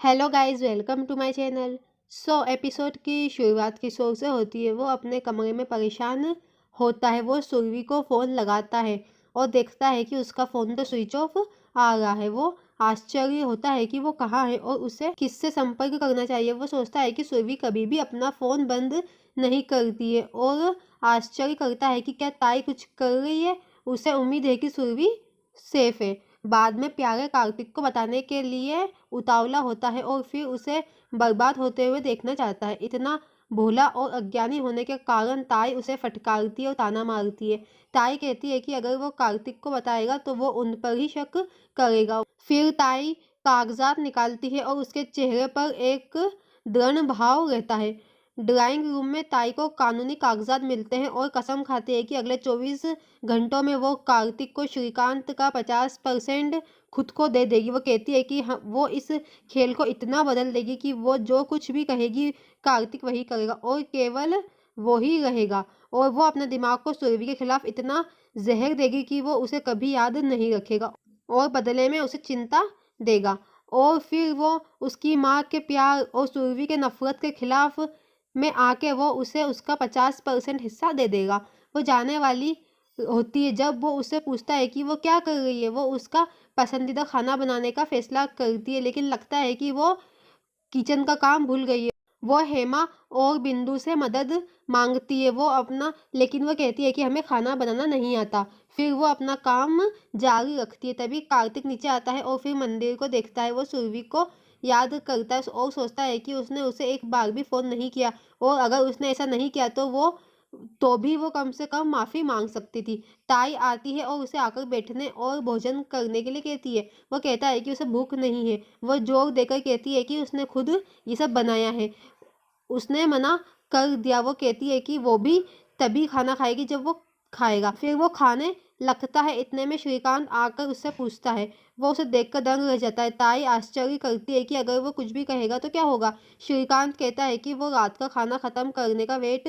Hello guys, welcome to my channel. Episode की शुरुआत किशोर से होती है। वो अपने कमरे में परेशान होता है। वो सुरभि को फ़ोन लगाता है और देखता है कि उसका फ़ोन तो स्विच ऑफ आ रहा है। वो आश्चर्य होता है कि वो कहाँ है और उसे किससे संपर्क करना चाहिए। वो सोचता है कि सुरभि कभी भी अपना फ़ोन बंद नहीं करती है और आश्चर्य करता है कि क्या ताई कुछ कर रही है। उसे उम्मीद है कि सुरभि सेफ है। बाद में प्यारे कार्तिक को बताने के लिए उतावला होता है और फिर उसे बर्बाद होते हुए देखना चाहता है। इतना भोला और अज्ञानी होने के कारण ताई उसे फटकारती है और ताना मारती है। ताई कहती है कि अगर वो कार्तिक को बताएगा तो वो उन पर ही शक करेगा। फिर ताई कागजात निकालती है और उसके चेहरे पर एक दृढ़ भाव रहता है। ड्राइंग रूम में ताई को कानूनी कागजात मिलते हैं और कसम खाती है कि अगले 24 घंटों में वो कार्तिक को श्रीकांत का 50% खुद को दे देगी। वो कहती है कि वो इस खेल को इतना बदल देगी कि वो जो कुछ भी कहेगी कार्तिक वही करेगा और केवल वो ही रहेगा। और वो अपने दिमाग को सुरभि के खिलाफ इतना जहर देगी कि वो उसे कभी याद नहीं रखेगा और बदले में उसे चिंता देगा। और फिर वो उसकी माँ के प्यार और सुरभि के नफरत के खिलाफ में आके वो उसे उसका 50% हिस्सा दे देगा। वो जाने वाली होती है जब वो उससे पूछता है कि वो क्या कर रही है। वो उसका पसंदीदा खाना बनाने का फैसला करती है, लेकिन लगता है कि वो किचन का काम भूल गई है। वो हेमा और बिंदु से मदद मांगती है लेकिन वो कहती है कि हमें खाना बनाना नहीं आता। फिर वो अपना काम जारी रखती है। तभी कार्तिक नीचे आता है और फिर मंदिर को देखता है। वो सुरभि को याद करता है और सोचता है कि उसने उसे एक बार भी फ़ोन नहीं किया और अगर उसने ऐसा नहीं किया तो भी वो कम से कम माफ़ी मांग सकती थी। ताई आती है और उसे आकर बैठने और भोजन करने के लिए कहती है। वो कहता है कि उसे भूख नहीं है। वो जोर देकर कहती है कि उसने खुद ये सब बनाया है। उसने मना कर दिया। वो कहती है कि वो भी तभी खाना खाएगी जब वो खाएगा। फिर वो खाने लगता है। इतने में श्रीकांत आकर उससे पूछता है। वो उसे देखकर दंग रह जाता है। ताई आश्चर्य करती है कि अगर वो कुछ भी कहेगा तो क्या होगा। श्रीकांत कहता है कि वो रात का खाना खत्म करने का वेट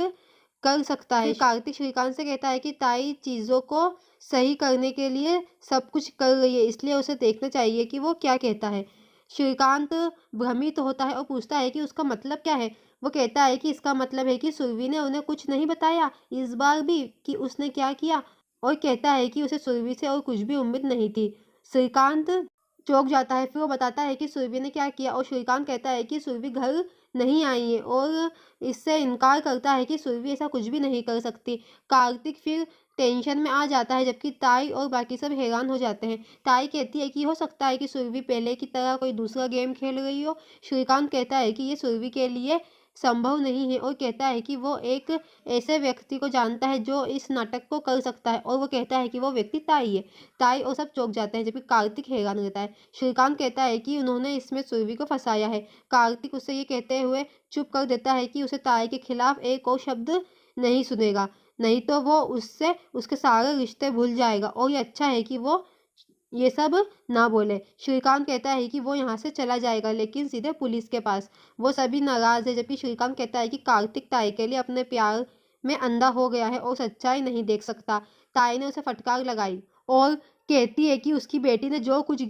कर सकता है। कार्तिक श्रीकांत से कहता है कि ताई चीज़ों को सही करने के लिए सब कुछ कर रही है, इसलिए उसे देखना चाहिए कि वो क्या कहता है। श्रीकांत भ्रमित होता है और पूछता है कि उसका मतलब क्या है। वो कहता है कि इसका मतलब है कि सुरभि ने उन्हें कुछ नहीं बताया इस बार भी कि उसने क्या किया, और कहता है कि उसे सुरभि से और कुछ भी उम्मीद नहीं थी। श्रीकांत चौंक जाता है। फिर वो बताता है कि सुरभि ने क्या किया और श्रीकांत कहता है कि सुरभि घर नहीं आई है और इससे इनकार करता है कि सुरभि ऐसा कुछ भी नहीं कर सकती। कार्तिक फिर टेंशन में आ जाता है जबकि ताई और बाकी सब हैरान हो जाते हैं। ताई कहती है कि हो सकता है कि सुरभि पहले की तरह कोई दूसरा गेम खेल रही हो। श्रीकांत कहता है कि ये सुरभि के लिए संभव नहीं है और कहता है कि वो एक ऐसे व्यक्ति को जानता है जो इस नाटक को कर सकता है और वो कहता है कि वो व्यक्ति ताई है। ताई और सब चौंक जाते हैं जबकि कार्तिक हैरान रहता है। श्रीकांत कहता है कि उन्होंने इसमें सुरभि को फंसाया है। कार्तिक उसे ये कहते हुए चुप कर देता है कि उसे ताई के खिलाफ एक और शब्द नहीं सुनेगा, नहीं तो वो उससे उसके सारे रिश्ते भूल जाएगा और ये अच्छा है कि वो ये सब ना बोले। श्रीकांत कहता है कि वो यहाँ से चला जाएगा लेकिन सीधे पुलिस के पास। वो सभी नाराज है जबकि श्रीकांत कहता है कि कार्तिक ताई के लिए अपने प्यार में अंधा हो गया है और सच्चाई नहीं देख सकता। ताई ने उसे फटकार लगाई और कहती है कि उसकी बेटी ने जो कुछ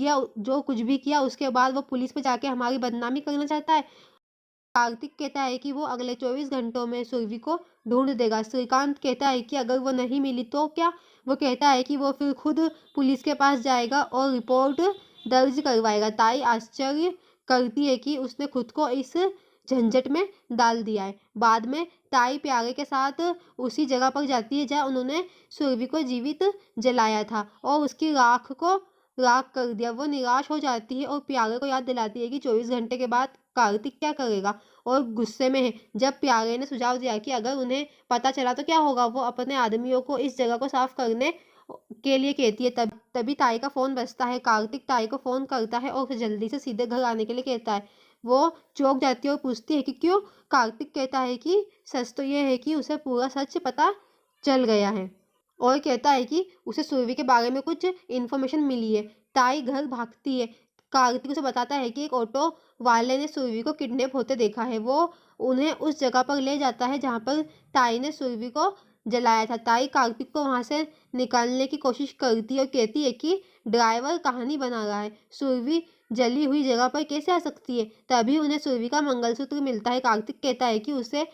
भी किया उसके बाद वो पुलिस में जाके हमारी बदनामी करना चाहता है। कार्तिक कहता है कि वो अगले 24 घंटों में सुरभि को ढूंढ देगा। श्रीकांत कहता है कि अगर वो नहीं मिली तो क्या। वो कहता है कि वो फिर खुद पुलिस के पास जाएगा और रिपोर्ट दर्ज करवाएगा। ताई आश्चर्य करती है कि उसने खुद को इस झंझट में डाल दिया है। बाद में ताई प्यारे के साथ उसी जगह पर जाती है जहाँ उन्होंने सुरभि को जीवित जलाया था और उसकी राख को राख कर दिया। वो निराश हो जाती है और प्यारे को याद दिलाती है कि 24 घंटे के बाद कार्तिक क्या करेगा और गुस्से में है। जब प्यारे ने सुझाव दिया कि अगर उन्हें पता चला तो क्या होगा, वो अपने आदमियों को इस जगह को साफ करने के लिए कहती है। तभी ताई का फ़ोन बजता है। कार्तिक ताई को फ़ोन करता है और उसे जल्दी से सीधे घर आने के लिए कहता है। वो चौंक जाती है और पूछती है कि क्यों। कार्तिक कहता है कि सच तो ये है कि उसे पूरा सच पता चल गया है और कहता है कि उसे सुरभि के बारे में कुछ इन्फॉर्मेशन मिली है। ताई घर भागती है। कार्तिक उसे बताता है कि एक ऑटो वाले ने सुरभि को किडनैप होते देखा है। वो उन्हें उस जगह पर ले जाता है जहाँ पर ताई ने सुरभि को जलाया था। ताई कार्तिक को वहाँ से निकालने की कोशिश करती है और कहती है कि ड्राइवर कहानी बना रहा है। सुरभि जली हुई जगह पर कैसे आ सकती है। तभी उन्हें सुरभि का मंगलसूत्र मिलता है। कार्तिक कहता है कि उसे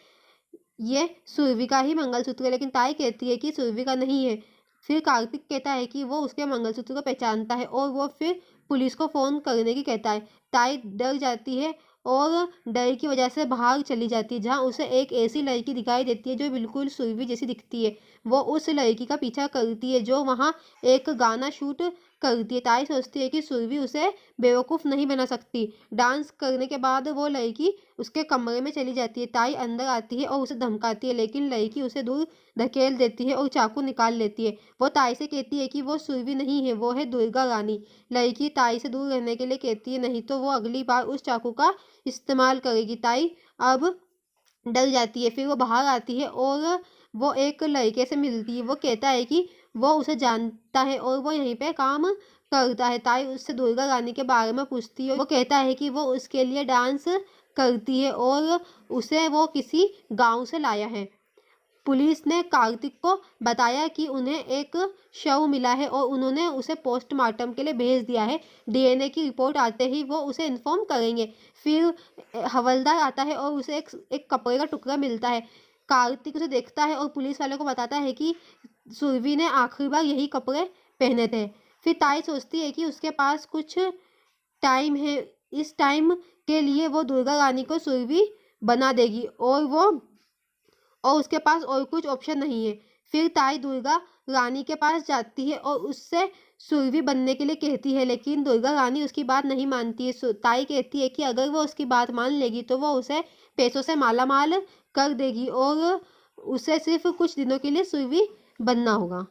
ये सुरभि का ही मंगलसूत्र है, लेकिन ताई कहती है कि सुरभि का नहीं है। फिर कार्तिक कहता है कि वो उसके मंगलसूत्र को पहचानता है और वो फिर पुलिस को फ़ोन करने की कहता है। ताई डर जाती है और डर की वजह से बाहर चली जाती है, जहाँ उसे एक ऐसी लड़की दिखाई देती है जो बिल्कुल सुरभि जैसी दिखती है। वो उस लड़की का पीछा करती है जो वहाँ एक गाना शूट करती है। ताई सोचती है कि सुरभि उसे बेवकूफ़ नहीं बना सकती। डांस करने के बाद वो लड़की उसके कमरे में चली जाती है। ताई अंदर आती है और उसे धमकाती है, लेकिन लड़की उसे दूर धकेल देती है और चाकू निकाल लेती है। वो ताई से कहती है कि वो सुरभि नहीं है, वो है दुर्गा रानी। लड़की ताई से दूर रहने के लिए कहती है, नहीं तो वो अगली बार उस चाकू का इस्तेमाल करेगी। ताई अब डर जाती है। फिर वो बाहर आती है और वो एक लड़के से मिलती है। वो कहता है कि वो उसे जानता है और वो यहीं पे काम करता है। ताई उससे दुर्गा रानी के बारे में पूछती है। वो कहता है कि वो उसके लिए डांस करती है और उसे वो किसी गांव से लाया है। पुलिस ने कार्तिक को बताया कि उन्हें एक शव मिला है और उन्होंने उसे पोस्टमार्टम के लिए भेज दिया है। डीएनए की रिपोर्ट आते ही वो उसे इन्फॉर्म करेंगे। फिर हवलदार आता है और उसे एक कपड़े का टुकड़ा मिलता है। कार्तिक उसे देखता है और पुलिस वाले को बताता है कि सुरभि ने आखिरी बार यही कपड़े पहने थे। फिर ताई सोचती है कि उसके पास कुछ टाइम है, इस टाइम के लिए वो दुर्गा रानी को सुरभि बना देगी और उसके पास और कुछ ऑप्शन नहीं है। फिर ताई दुर्गा रानी के पास जाती है और उससे सुरभि बनने के लिए कहती है, लेकिन दुर्गा रानी उसकी बात नहीं मानती है। ताई कहती है कि अगर वो उसकी बात मान लेगी तो वो उसे पैसों से मालामाल कर देगी और उसे सिर्फ कुछ दिनों के लिए सुरभि बनना होगा।